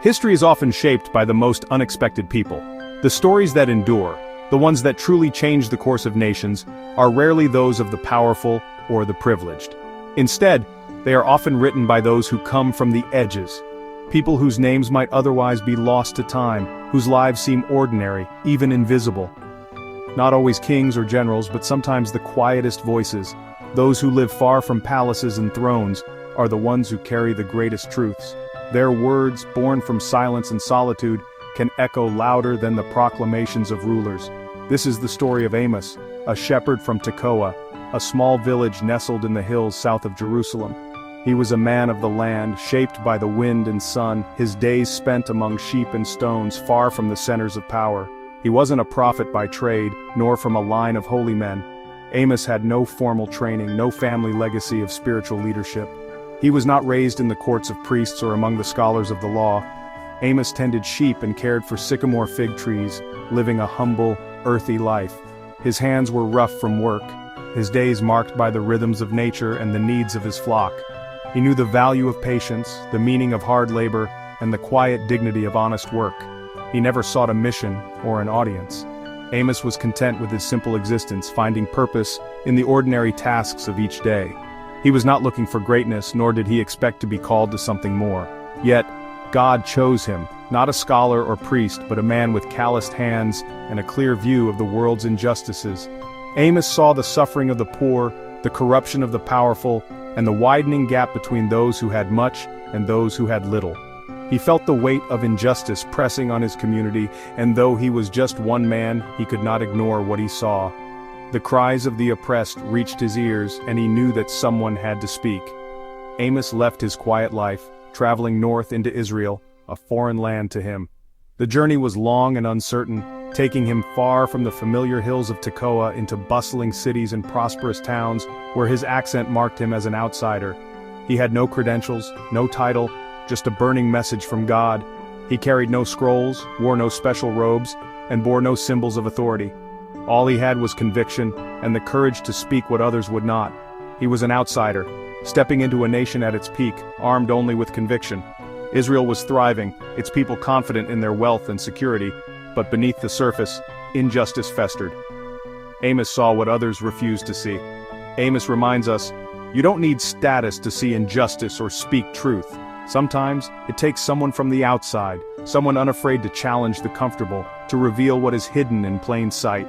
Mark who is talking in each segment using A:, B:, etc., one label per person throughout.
A: History is often shaped by the most unexpected people. The stories that endure, the ones that truly change the course of nations, are rarely those of the powerful or the privileged. Instead, they are often written by those who come from the edges. People whose names might otherwise be lost to time, whose lives seem ordinary, even invisible. Not always kings or generals, but sometimes the quietest voices, those who live far from palaces and thrones, are the ones who carry the greatest truths. Their words, born from silence and solitude, can echo louder than the proclamations of rulers. This is the story of Amos, a shepherd from Tekoa, a small village nestled in the hills south of Jerusalem. He was a man of the land, shaped by the wind and sun, his days spent among sheep and stones, far from the centers of power. He wasn't a prophet by trade, nor from a line of holy men. Amos had no formal training, no family legacy of spiritual leadership. He was not raised in the courts of priests or among the scholars of the law. Amos tended sheep and cared for sycamore fig trees, living a humble, earthy life. His hands were rough from work, his days marked by the rhythms of nature and the needs of his flock. He knew the value of patience, the meaning of hard labor, and the quiet dignity of honest work. He never sought a mission or an audience. Amos was content with his simple existence, finding purpose in the ordinary tasks of each day. He was not looking for greatness, nor did he expect to be called to something more. Yet, God chose him, not a scholar or priest, but a man with calloused hands and a clear view of the world's injustices. Amos saw the suffering of the poor, the corruption of the powerful, and the widening gap between those who had much and those who had little. He felt the weight of injustice pressing on his community, and though he was just one man, he could not ignore what he saw. The cries of the oppressed reached his ears, and he knew that someone had to speak. Amos left his quiet life, traveling north into Israel, a foreign land to him. The journey was long and uncertain, taking him far from the familiar hills of Tekoa into bustling cities and prosperous towns where his accent marked him as an outsider. He had no credentials, no title, just a burning message from God. He carried no scrolls, wore no special robes, and bore no symbols of authority. All he had was conviction and the courage to speak what others would not. He was an outsider, stepping into a nation at its peak, armed only with conviction. Israel was thriving, its people confident in their wealth and security, but beneath the surface, injustice festered. Amos saw what others refused to see. Amos reminds us, you don't need status to see injustice or speak truth. Sometimes, it takes someone from the outside, someone unafraid to challenge the comfortable, to reveal what is hidden in plain sight.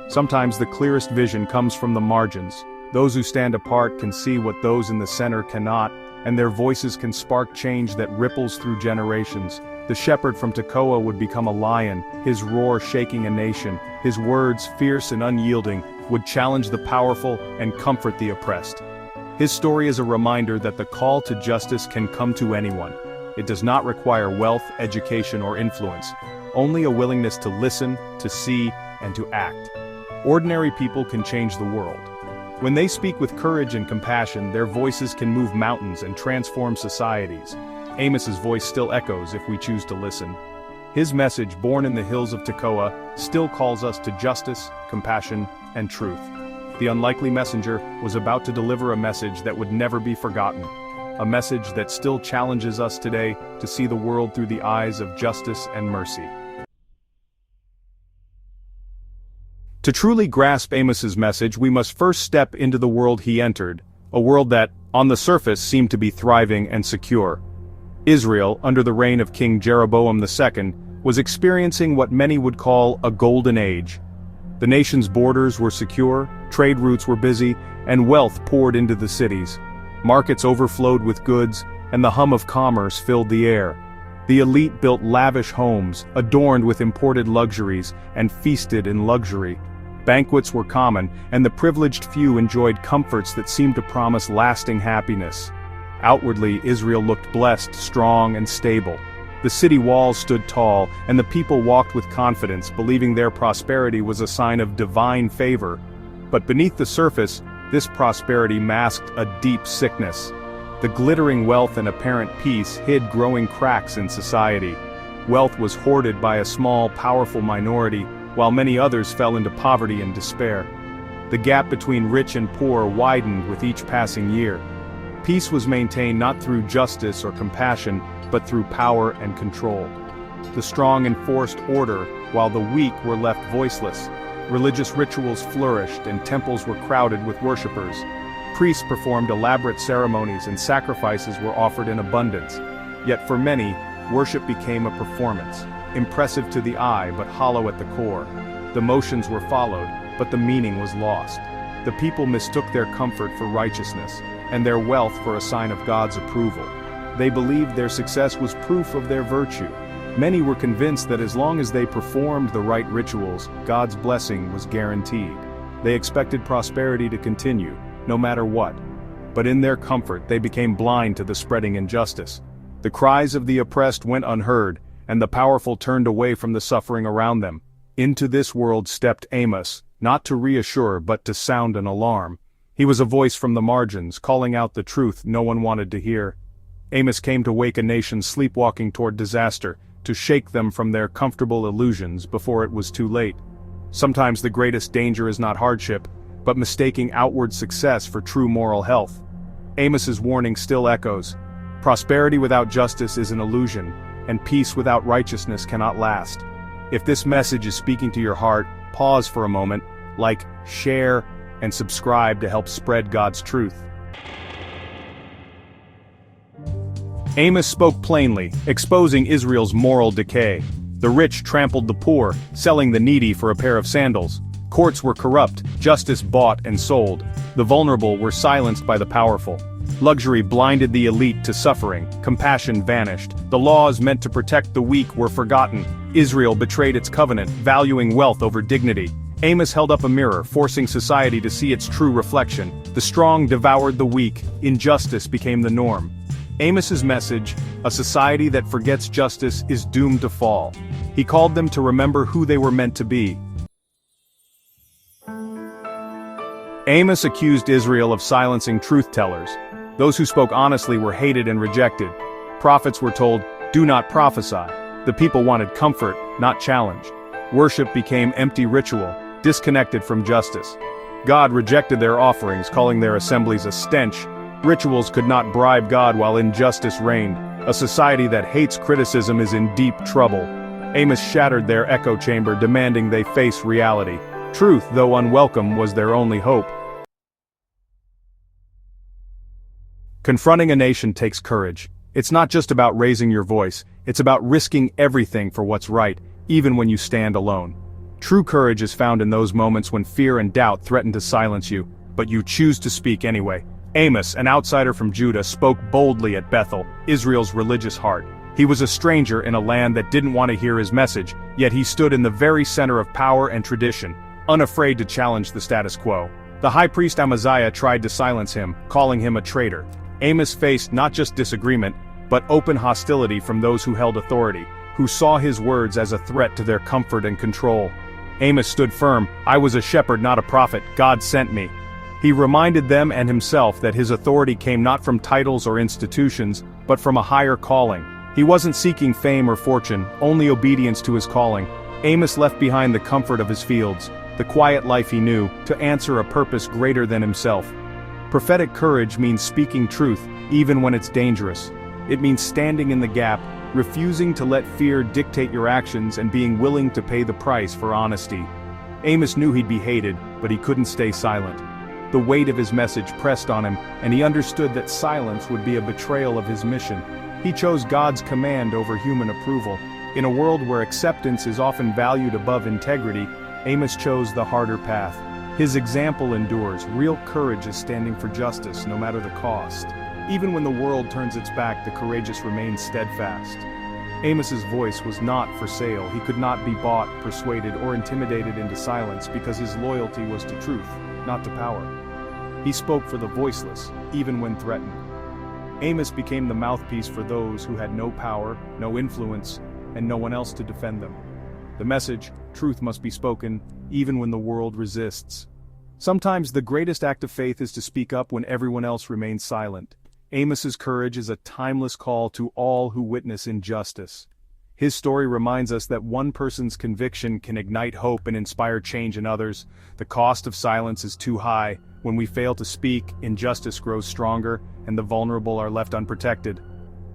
A: Sometimes the clearest vision comes from the margins. Those who stand apart can see what those in the center cannot, and their voices can spark change that ripples through generations. The shepherd from Tekoa would become a lion, his roar shaking a nation. His words, fierce and unyielding, would challenge the powerful and comfort the oppressed. His story is a reminder that the call to justice can come to anyone. It does not require wealth, education, or influence, only a willingness to listen, to see, and to act. Ordinary people can change the world. When they speak with courage and compassion, their voices can move mountains and transform societies. Amos's voice still echoes if we choose to listen. His message, born in the hills of Tekoa, still calls us to justice, compassion, and truth. The unlikely messenger was about to deliver a message that would never be forgotten. A message that still challenges us today to see the world through the eyes of justice and mercy. To truly grasp Amos's message, we must first step into the world he entered, a world that, on the surface, seemed to be thriving and secure. Israel, under the reign of King Jeroboam II, was experiencing what many would call a golden age. The nation's borders were secure, trade routes were busy, and wealth poured into the cities. Markets overflowed with goods, and the hum of commerce filled the air. The elite built lavish homes, adorned with imported luxuries, and feasted in luxury. Banquets were common, and the privileged few enjoyed comforts that seemed to promise lasting happiness. Outwardly, Israel looked blessed, strong, and stable. The city walls stood tall, and the people walked with confidence, believing their prosperity was a sign of divine favor. But beneath the surface, this prosperity masked a deep sickness. The glittering wealth and apparent peace hid growing cracks in society. Wealth was hoarded by a small, powerful minority, while many others fell into poverty and despair. The gap between rich and poor widened with each passing year. Peace was maintained not through justice or compassion, but through power and control. The strong enforced order, while the weak were left voiceless. Religious rituals flourished and temples were crowded with worshippers. Priests performed elaborate ceremonies and sacrifices were offered in abundance. Yet for many, worship became a performance, impressive to the eye but hollow at the core. The motions were followed, but the meaning was lost. The people mistook their comfort for righteousness, and their wealth for a sign of God's approval. They believed their success was proof of their virtue. Many were convinced that as long as they performed the right rituals, God's blessing was guaranteed. They expected prosperity to continue, no matter what. But in their comfort they became blind to the spreading injustice. The cries of the oppressed went unheard, and the powerful turned away from the suffering around them. Into this world stepped Amos, not to reassure but to sound an alarm. He was a voice from the margins, calling out the truth no one wanted to hear. Amos came to wake a nation sleepwalking toward disaster, to shake them from their comfortable illusions before it was too late. Sometimes the greatest danger is not hardship, but mistaking outward success for true moral health. Amos's warning still echoes. Prosperity without justice is an illusion, and peace without righteousness cannot last. If this message is speaking to your heart, pause for a moment, like, share, and subscribe to help spread God's truth. Amos spoke plainly, exposing Israel's moral decay. The rich trampled the poor, selling the needy for a pair of sandals. Courts were corrupt, justice bought and sold. The vulnerable were silenced by the powerful. Luxury blinded the elite to suffering, compassion vanished. The laws meant to protect the weak were forgotten. Israel betrayed its covenant, valuing wealth over dignity. Amos held up a mirror, forcing society to see its true reflection. The strong devoured the weak, injustice became the norm. Amos's message, a society that forgets justice is doomed to fall. He called them to remember who they were meant to be. Amos accused Israel of silencing truth-tellers. Those who spoke honestly were hated and rejected. Prophets were told, "Do not prophesy." The people wanted comfort, not challenge. Worship became empty ritual, disconnected from justice. God rejected their offerings, calling their assemblies a stench. Rituals could not bribe God while injustice reigned. A society that hates criticism is in deep trouble. Amos shattered their echo chamber, demanding they face reality. Truth, though unwelcome, was their only hope. Confronting a nation takes courage. It's not just about raising your voice, it's about risking everything for what's right, even when you stand alone. True courage is found in those moments when fear and doubt threaten to silence you, but you choose to speak anyway. Amos, an outsider from Judah, spoke boldly at Bethel, Israel's religious heart. He was a stranger in a land that didn't want to hear his message, yet he stood in the very center of power and tradition, unafraid to challenge the status quo. The high priest Amaziah tried to silence him, calling him a traitor. Amos faced not just disagreement, but open hostility from those who held authority, who saw his words as a threat to their comfort and control. Amos stood firm. "I was a shepherd, not a prophet. God sent me." He reminded them and himself that his authority came not from titles or institutions, but from a higher calling. He wasn't seeking fame or fortune, only obedience to his calling. Amos left behind the comfort of his fields, the quiet life he knew, to answer a purpose greater than himself. Prophetic courage means speaking truth, even when it's dangerous. It means standing in the gap, refusing to let fear dictate your actions and being willing to pay the price for honesty. Amos knew he'd be hated, but he couldn't stay silent. The weight of his message pressed on him, and he understood that silence would be a betrayal of his mission. He chose God's command over human approval. In a world where acceptance is often valued above integrity, Amos chose the harder path. His example endures. Real courage is standing for justice, no matter the cost. Even when the world turns its back, the courageous remain steadfast. Amos's voice was not for sale. He could not be bought, persuaded, or intimidated into silence because his loyalty was to truth, not to power. He spoke for the voiceless, even when threatened. Amos became the mouthpiece for those who had no power, no influence, and no one else to defend them. The message, truth must be spoken, even when the world resists. Sometimes the greatest act of faith is to speak up when everyone else remains silent. Amos's courage is a timeless call to all who witness injustice. His story reminds us that one person's conviction can ignite hope and inspire change in others. The cost of silence is too high. When we fail to speak, injustice grows stronger, and the vulnerable are left unprotected.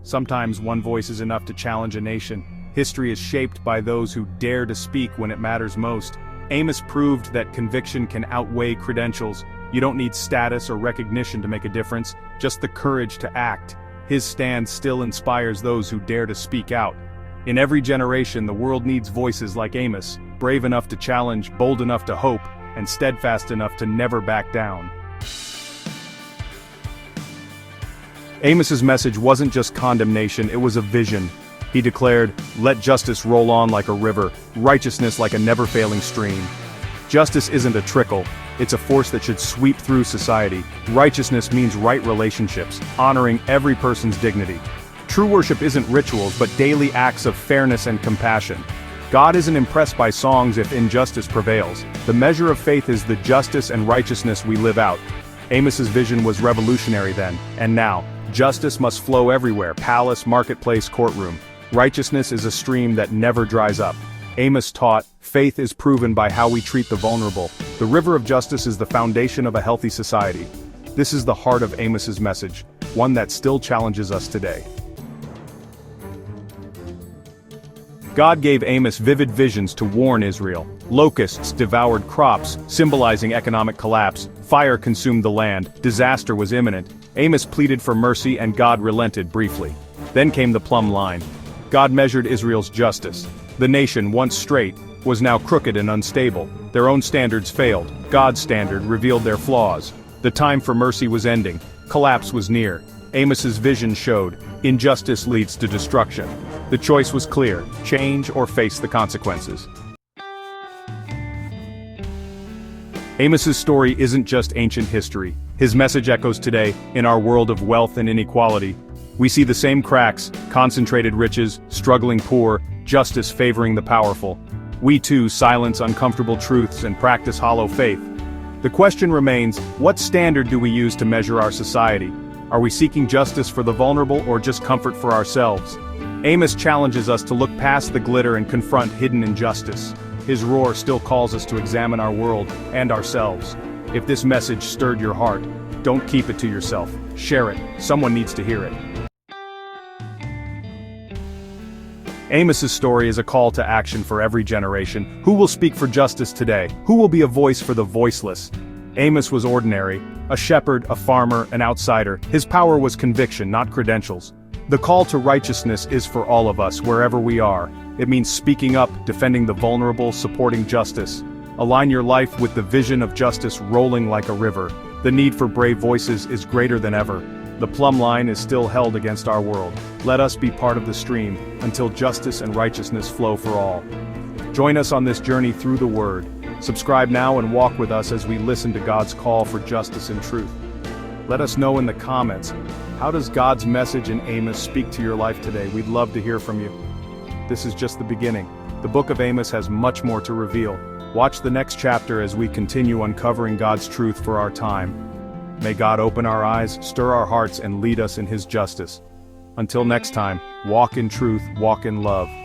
A: Sometimes one voice is enough to challenge a nation. History is shaped by those who dare to speak when it matters most. Amos proved that conviction can outweigh credentials. You don't need status or recognition to make a difference, just the courage to act. His stand still inspires those who dare to speak out. In every generation, the world needs voices like Amos, brave enough to challenge, bold enough to hope, and steadfast enough to never back down. Amos's message wasn't just condemnation, it was a vision. He declared, "Let justice roll on like a river, righteousness like a never-failing stream." Justice isn't a trickle, it's a force that should sweep through society. Righteousness means right relationships, honoring every person's dignity. True worship isn't rituals but daily acts of fairness and compassion. God isn't impressed by songs if injustice prevails. The measure of faith is the justice and righteousness we live out. Amos's vision was revolutionary then, and now. Justice must flow everywhere, palace, marketplace, courtroom. Righteousness is a stream that never dries up. Amos taught, faith is proven by how we treat the vulnerable. The river of justice is the foundation of a healthy society. This is the heart of Amos's message, one that still challenges us today. God gave Amos vivid visions to warn Israel. Locusts devoured crops, symbolizing economic collapse. Fire consumed the land. Disaster was imminent. Amos pleaded for mercy and God relented briefly. Then came the plumb line. God measured Israel's justice. The nation, once straight, was now crooked and unstable. Their own standards failed. God's standard revealed their flaws. The time for mercy was ending. Collapse was near. Amos's vision showed, injustice leads to destruction. The choice was clear, change or face the consequences. Amos's story isn't just ancient history. His message echoes today, in our world of wealth and inequality. We see the same cracks, concentrated riches, struggling poor, justice favoring the powerful. We too silence uncomfortable truths and practice hollow faith. The question remains, what standard do we use to measure our society? Are we seeking justice for the vulnerable or just comfort for ourselves? Amos challenges us to look past the glitter and confront hidden injustice. His roar still calls us to examine our world and ourselves. If this message stirred your heart, don't keep it to yourself. Share it. Someone needs to hear it. Amos's story is a call to action for every generation. Who will speak for justice today? Who will be a voice for the voiceless? Amos was ordinary, a shepherd, a farmer, an outsider. His power was conviction, not credentials. The call to righteousness is for all of us, wherever we are. It means speaking up, defending the vulnerable, supporting justice. Align your life with the vision of justice rolling like a river. The need for brave voices is greater than ever. The plumb line is still held against our world. Let us be part of the stream, until justice and righteousness flow for all. Join us on this journey through the Word. Subscribe now and walk with us as we listen to God's call for justice and truth. Let us know in the comments, how does God's message in Amos speak to your life today? We'd love to hear from you. This is just the beginning. The Book of Amos has much more to reveal. Watch the next chapter as we continue uncovering God's truth for our time. May God open our eyes, stir our hearts, and lead us in His justice. Until next time, walk in truth, walk in love.